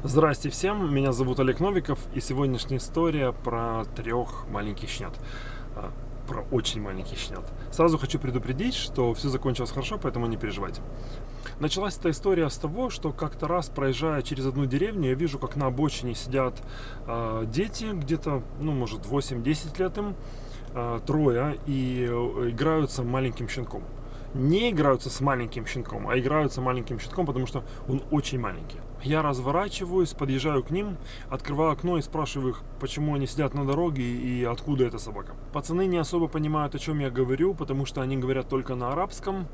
Здрасте всем, меня зовут Олег Новиков, и сегодняшняя история про 3 маленьких щенят. Про очень маленьких щенят. Сразу хочу предупредить, что все закончилось хорошо, поэтому не переживайте. Началась эта история с того, что как-то раз, проезжая через одну деревню, я вижу, как на обочине сидят дети, где-то, может, 8-10 лет им, трое, и играются маленьким щенком. Не играются с маленьким щенком, а играются маленьким щенком, потому что он очень маленький. Я разворачиваюсь, подъезжаю к ним, открываю окно и спрашиваю их, почему они сидят на дороге и откуда эта собака. Пацаны не особо понимают, о чем я говорю, потому что они говорят только на арабском.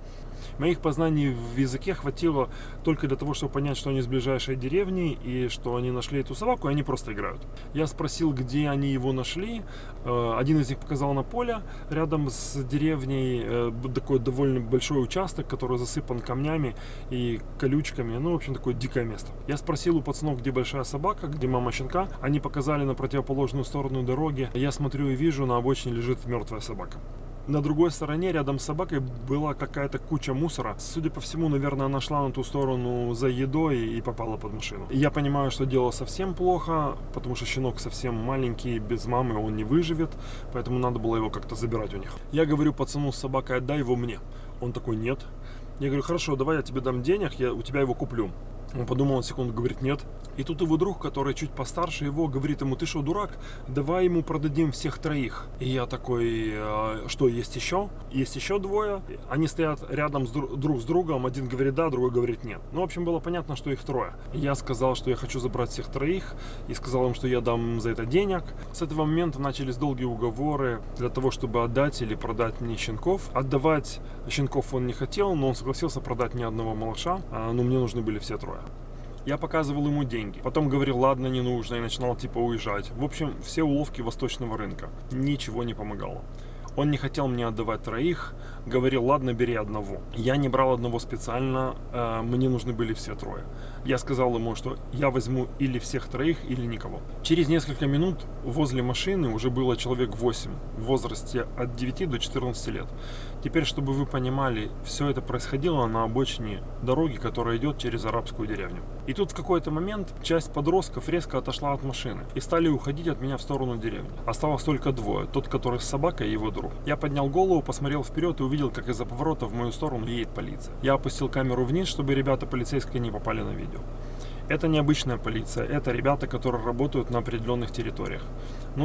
Моих познаний в языке хватило только для того, чтобы понять, что они с ближайшей деревни и что они нашли эту собаку, и они просто играют. Я спросил, где они его нашли. Один из них показал на поле рядом с деревней, такой довольно большой участок, который засыпан камнями и колючками. В общем, такое дикое место. Я спросил у пацанов, где большая собака, где мама щенка. Они показали на противоположную сторону дороги. Я смотрю и вижу, на обочине лежит мертвая собака. На другой стороне, рядом с собакой, была какая-то куча мусора. Судя по всему, наверное, она шла на ту сторону за едой и попала под машину. Я понимаю, что дело совсем плохо, потому что щенок совсем маленький, без мамы он не выживет, поэтому надо было его как-то забирать у них. Я говорю пацану с собакой: отдай его мне. Он такой: нет. Я говорю: хорошо, давай я тебе дам денег, я у тебя его куплю. Он подумал на секунду, говорит: нет. И тут его друг, который чуть постарше его, говорит ему: ты что, дурак? Давай ему продадим всех 3. И я такой: что, есть еще? Есть еще 2. Они стоят рядом друг с другом. Один говорит да, другой говорит нет. В общем, было понятно, что их 3. Я сказал, что я хочу забрать всех 3. И сказал им, что я дам за это денег. С этого момента начались долгие уговоры для того, чтобы отдать или продать мне щенков. Отдавать щенков он не хотел, но он согласился продать мне одного малыша. Но мне нужны были все 3. Я показывал ему деньги, потом говорил: ладно, не нужно, и начинал уезжать. В общем, все уловки восточного рынка. Ничего не помогало. Он не хотел мне отдавать 3, говорил: ладно, бери одного. Я не брал одного специально, мне нужны были все 3. Я сказал ему, что я возьму или всех 3, или никого. Через несколько минут возле машины уже было человек 8 в возрасте от 9 до 14 лет. Теперь, чтобы вы понимали, все это происходило на обочине дороги, которая идет через арабскую деревню. И тут в какой-то момент часть подростков резко отошла от машины и стали уходить от меня в сторону деревни. Осталось только 2, тот, который с собакой, и его друг. Я поднял голову, посмотрел вперед и увидел, как из-за поворота в мою сторону едет полиция. Я опустил камеру вниз, чтобы ребята полицейские не попали на видео. Это не обычная полиция, это ребята, которые работают на определенных территориях.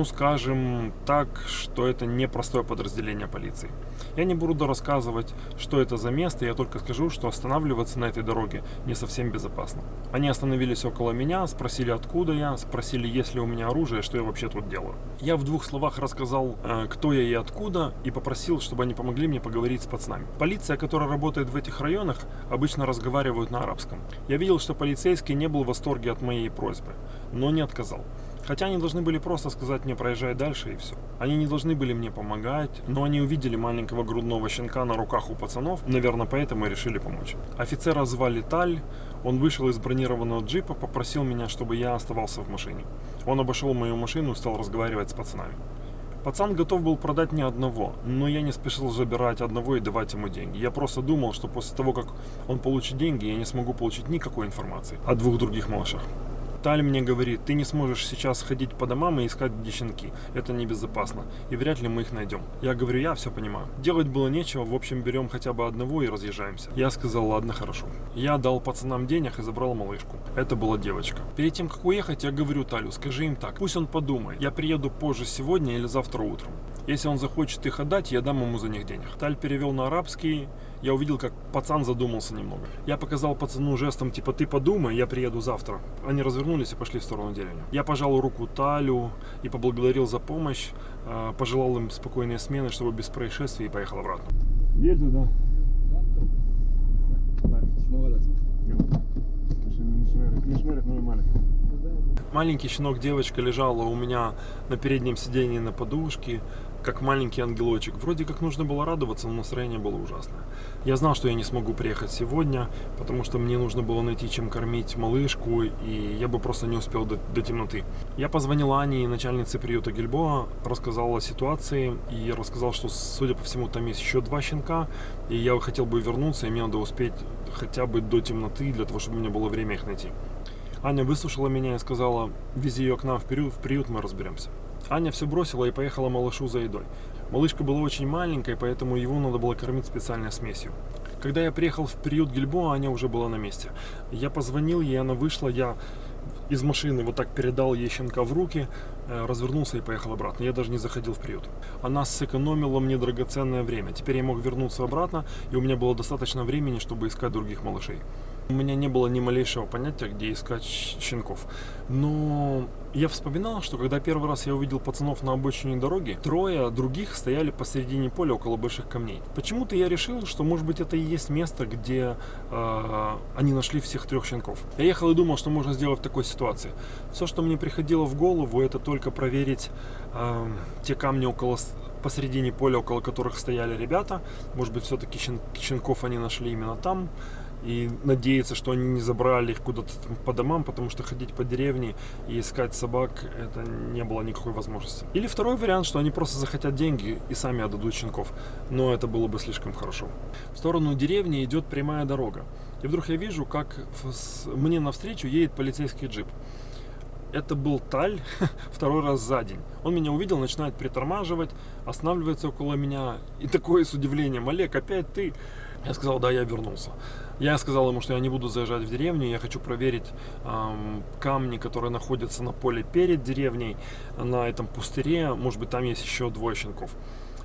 Скажем так, что это не простое подразделение полиции. Я не буду рассказывать, что это за место, я только скажу, что останавливаться на этой дороге не совсем безопасно. Они остановились около меня, спросили, откуда я, спросили, есть ли у меня оружие, что я вообще тут делаю. Я в 2 словах рассказал, кто я и откуда, и попросил, чтобы они помогли мне поговорить с пацанами. Полиция, которая работает в этих районах, обычно разговаривают на арабском. Я видел, что полицейский не был в восторге от моей просьбы, но не отказал. Хотя они должны были просто сказать мне: проезжай дальше, и все. Они не должны были мне помогать, но они увидели маленького грудного щенка на руках у пацанов, наверное, поэтому и решили помочь. Офицера звали Таль, он вышел из бронированного джипа, попросил меня, чтобы я оставался в машине. Он обошел мою машину и стал разговаривать с пацанами. Пацан готов был продать мне одного, но я не спешил забирать одного и давать ему деньги. Я просто думал, что после того, как он получит деньги, я не смогу получить никакой информации о 2 других малышах. Таль мне говорит: ты не сможешь сейчас ходить по домам и искать, где щенки. Это небезопасно, и вряд ли мы их найдем. Я говорю: я все понимаю. Делать было нечего, в общем, берем хотя бы одного и разъезжаемся. Я сказал: ладно, хорошо. Я дал пацанам денег и забрал малышку. Это была девочка. Перед тем, как уехать, я говорю Талю: скажи им так, пусть он подумает. Я приеду позже сегодня или завтра утром. Если он захочет их отдать, я дам ему за них денег. Таль перевел на арабский. Я увидел, как пацан задумался немного. Я показал пацану жестом, типа: ты подумай, я приеду завтра. Они развернулись и пошли в сторону деревни. Я пожал руку Талю и поблагодарил за помощь. Пожелал им спокойной смены, чтобы без происшествий, и поехал обратно. Едь туда. Маленький щенок, девочка, лежала у меня на переднем сидении на подушке, как маленький ангелочек. Вроде как нужно было радоваться, но настроение было ужасное. Я знал, что я не смогу приехать сегодня, потому что мне нужно было найти, чем кормить малышку, и я бы просто не успел до темноты. Я позвонил Ане, начальнице приюта Гильбоа, рассказал о ситуации и рассказал, что, судя по всему, там есть еще 2 щенка, и я хотел бы вернуться, и мне надо успеть хотя бы до темноты, для того, чтобы у меня было время их найти. Аня выслушала меня и сказала: вези ее к нам в приют, мы разберемся. Аня все бросила и поехала малышу за едой. Малышка была очень маленькой, поэтому его надо было кормить специальной смесью. Когда я приехал в приют Гильбоа, Аня уже была на месте. Я позвонил ей, она вышла, я из машины вот так передал ей щенка в руки, развернулся и поехал обратно. Я даже не заходил в приют. Она сэкономила мне драгоценное время. Теперь я мог вернуться обратно, и у меня было достаточно времени, чтобы искать других малышей. У меня не было ни малейшего понятия, где искать щенков. Но я вспоминал, что когда первый раз я увидел пацанов на обочине дороги, 3 других стояли посередине поля около больших камней. Почему-то я решил, что может быть это и есть место, где они нашли всех 3 щенков. Я ехал и думал, что можно сделать в такой ситуации. Все, что мне приходило в голову, это только проверить те камни посередине поля, около которых стояли ребята. Может быть, все-таки щенков они нашли именно там. И надеяться, что они не забрали их куда-то по домам, потому что ходить по деревне и искать собак, это не было никакой возможности. Или второй вариант, что они просто захотят деньги и сами отдадут щенков. Но это было бы слишком хорошо. В сторону деревни идет прямая дорога. И вдруг я вижу, как мне навстречу едет полицейский джип. Это был Таль, 2-й раз за день. Он меня увидел, начинает притормаживать, останавливается около меня. И такое с удивлением: Олег, опять ты? Я сказал: да, я вернулся. Я сказал ему, что я не буду заезжать в деревню, я хочу проверить камни, которые находятся на поле перед деревней, на этом пустыре, может быть, там есть еще 2 щенков.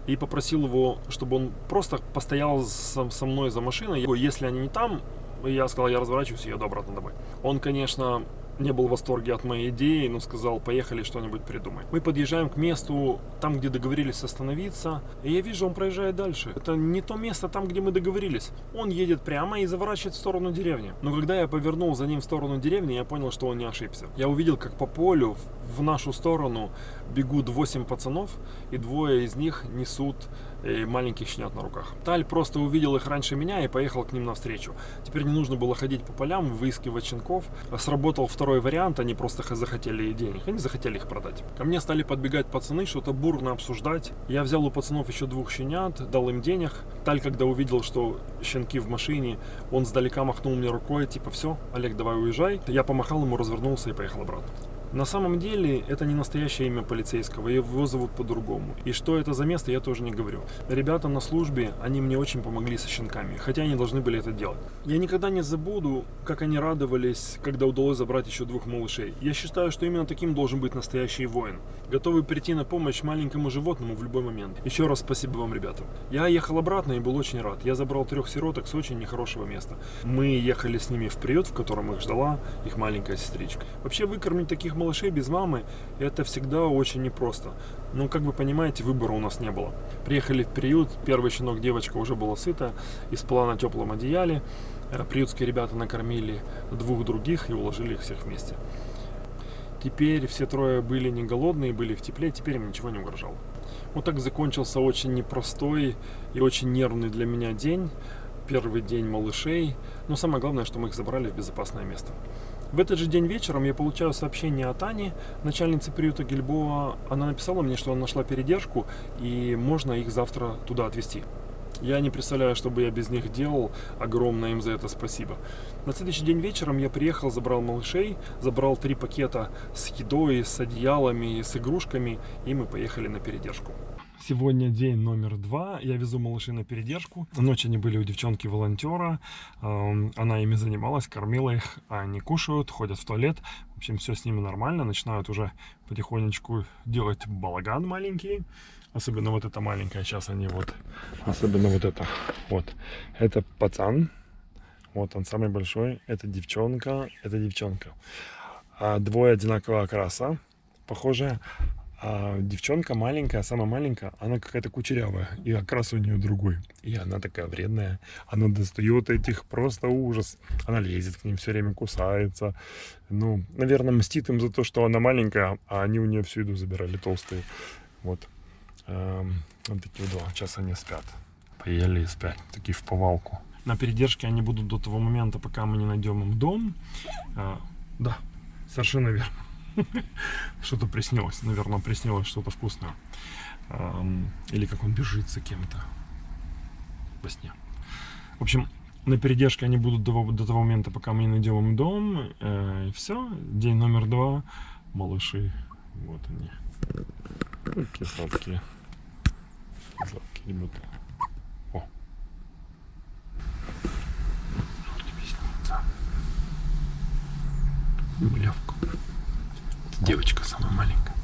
И попросил его, чтобы он просто постоял со мной за машиной. Если они не там, я сказал: я разворачиваюсь и еду обратно домой. Он, конечно, не был в восторге от моей идеи, но сказал: поехали, что-нибудь придумай. Мы подъезжаем к месту, там, где договорились остановиться, и я вижу, он проезжает дальше. Это не то место там, где мы договорились. Он едет прямо и заворачивает в сторону деревни. Но когда я повернул за ним в сторону деревни, я понял, что он не ошибся. Я увидел, как по полю в нашу сторону бегут 8 пацанов, и 2 из них несут маленьких щенят на руках. Таль просто увидел их раньше меня и поехал к ним навстречу. Теперь не нужно было ходить по полям, выискивать щенков. Сработал второй вариант, они просто захотели денег, они захотели их продать. Ко мне стали подбегать пацаны, что-то бурно обсуждать. Я взял у пацанов еще 2 щенят, дал им денег. Таль, когда увидел, что щенки в машине, он сдалека махнул мне рукой, типа: все, Олег, давай уезжай. Я помахал ему, развернулся и поехал обратно. На самом деле это не настоящее имя полицейского, его зовут по-другому. И что это за место, я тоже не говорю. Ребята на службе, они мне очень помогли со щенками, хотя они должны были это делать. Я никогда не забуду, как они радовались, когда удалось забрать еще 2 малышей. Я считаю, что именно таким должен быть настоящий воин, готовый прийти на помощь маленькому животному в любой момент. Еще раз спасибо вам, ребята. Я ехал обратно и был очень рад. Я забрал 3 сироток с очень нехорошего места. Мы ехали с ними в приют, в котором их ждала их маленькая сестричка. Вообще, выкормить таких малышей без мамы — это всегда очень непросто. Но, как вы понимаете, выбора у нас не было. Приехали в приют, первый щенок, девочка, уже была сыта и спала на теплом одеяле. Приютские ребята накормили 2 других и уложили их всех вместе. Теперь все 3 были не голодные, были в тепле, теперь им ничего не угрожало. Вот так закончился очень непростой и очень нервный для меня день. Первый день малышей. Но самое главное, что мы их забрали в безопасное место. В этот же день вечером я получаю сообщение от Ани, начальницы приюта Гильбоа. Она написала мне, что она нашла передержку и можно их завтра туда отвезти. Я не представляю, что бы я без них делал. Огромное им за это спасибо. На следующий день вечером я приехал, забрал малышей, забрал 3 пакета с едой, с одеялами, с игрушками, и мы поехали на передержку. Сегодня день номер 2. Я везу малышей на передержку. Ночью они были у девчонки-волонтера. Она ими занималась, кормила их. Они кушают, ходят в туалет. В общем, все с ними нормально. Начинают уже потихонечку делать балаган маленький. Особенно вот эта маленькая. Сейчас они вот... Особенно вот это. Вот. Это пацан. Вот он самый большой. Это девчонка. Это девчонка. 2 одинакового окраса. Похожие. А девчонка маленькая, самая маленькая, она какая-то кучерявая, и окрас у нее другой. И она такая вредная, она достает этих, просто ужас. Она лезет к ним, все время кусается. Ну, наверное, мстит им за то, что она маленькая, а они у нее всю еду забирали, толстые. Вот. Вот такие 2. Сейчас они спят. Поели и спят, такие в повалку. На передержке они будут до того момента, пока мы не найдем им дом. Да, совершенно верно. Что-то приснилось. Наверное, приснилось что-то вкусное. Или как он бежит за кем-то во сне. В общем, На передержке они будут до того момента, пока мы не найдем им дом. И все. День номер 2. Малыши. Вот они. Какие сладкие. Сладкие ребята. О. Что тебе снится? Малявку. Девочка самая маленькая.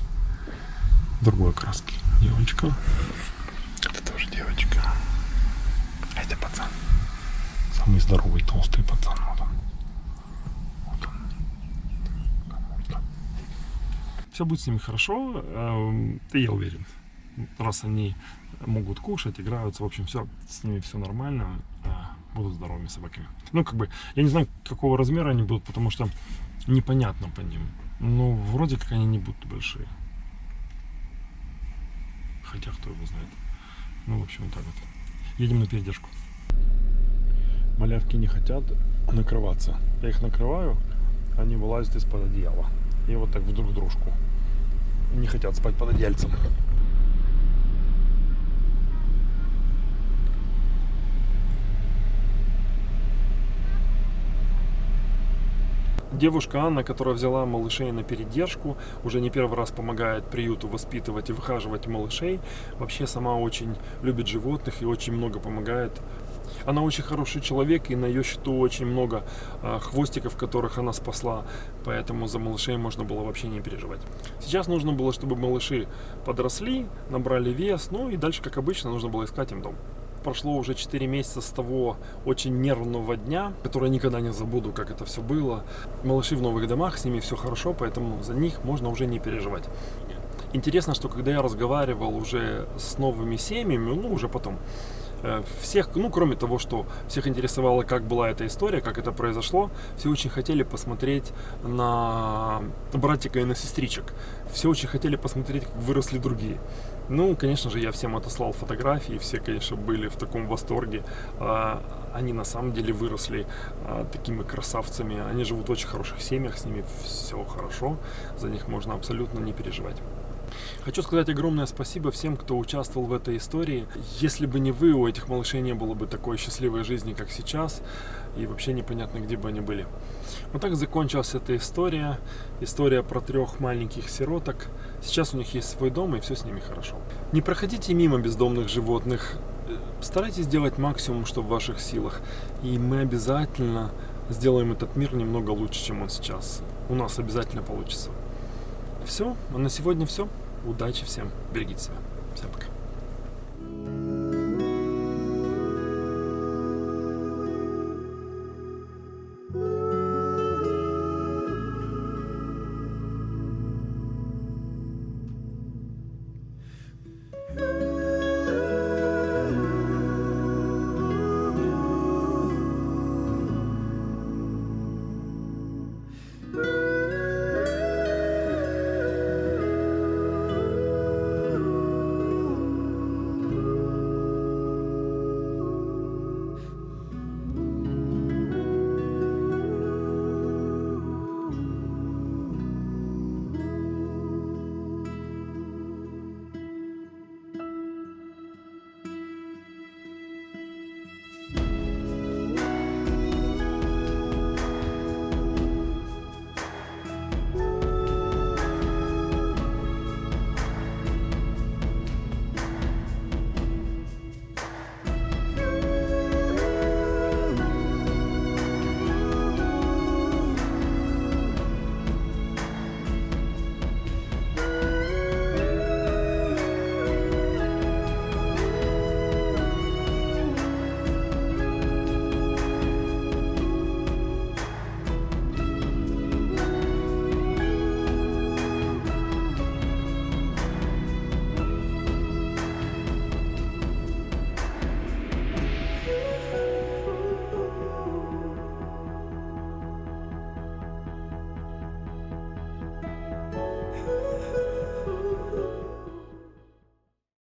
Другой краски. Девочка. Это тоже девочка. А это пацан. Самый здоровый, толстый пацан. Вот он. Вот он. Все будет с ними хорошо, я уверен. Раз они могут кушать, играются, в общем, все с ними все нормально, будут здоровыми собаками. Ну, как бы, я не знаю, какого размера они будут, потому что непонятно по ним. Но вроде как они не будут большие. Хотя кто его знает. Ну, в общем, вот так вот. Едем на передержку. Малявки не хотят накрываться. Я их накрываю, они вылазят из-под одеяла. И вот так в друг дружку. Не хотят спать под одеяльцем. Девушка Анна, которая взяла малышей на передержку, уже не первый раз помогает приюту воспитывать и выхаживать малышей. Вообще сама очень любит животных и очень много помогает. Она очень хороший человек, и на ее счету очень много хвостиков, которых она спасла. Поэтому за малышей можно было вообще не переживать. Сейчас нужно было, чтобы малыши подросли, набрали вес, ну и дальше, как обычно, нужно было искать им дом. Прошло уже 4 месяца с того очень нервного дня, который я никогда не забуду, как это все было. Малыши в новых домах, с ними все хорошо, поэтому за них можно уже не переживать. Интересно, что когда я разговаривал уже с новыми семьями, ну уже потом, всех, ну кроме того, что всех интересовало, как была эта история, как это произошло, все очень хотели посмотреть на братика и на сестричек. Все очень хотели посмотреть, как выросли другие. Ну, конечно же, я всем отослал фотографии, все, конечно, были в таком восторге. Они на самом деле выросли такими красавцами. Они живут в очень хороших семьях, с ними все хорошо, за них можно абсолютно не переживать. Хочу сказать огромное спасибо всем, кто участвовал в этой истории. Если бы не вы, у этих малышей не было бы такой счастливой жизни, как сейчас, и вообще непонятно, где бы они были. Вот так закончилась эта история. История про 3 маленьких сироток. Сейчас у них есть свой дом, и все с ними хорошо. Не проходите мимо бездомных животных. Старайтесь делать максимум, что в ваших силах. И мы обязательно сделаем этот мир немного лучше, чем он сейчас. У нас обязательно получится. Все, а на сегодня все. Удачи всем, берегите себя. Всем пока.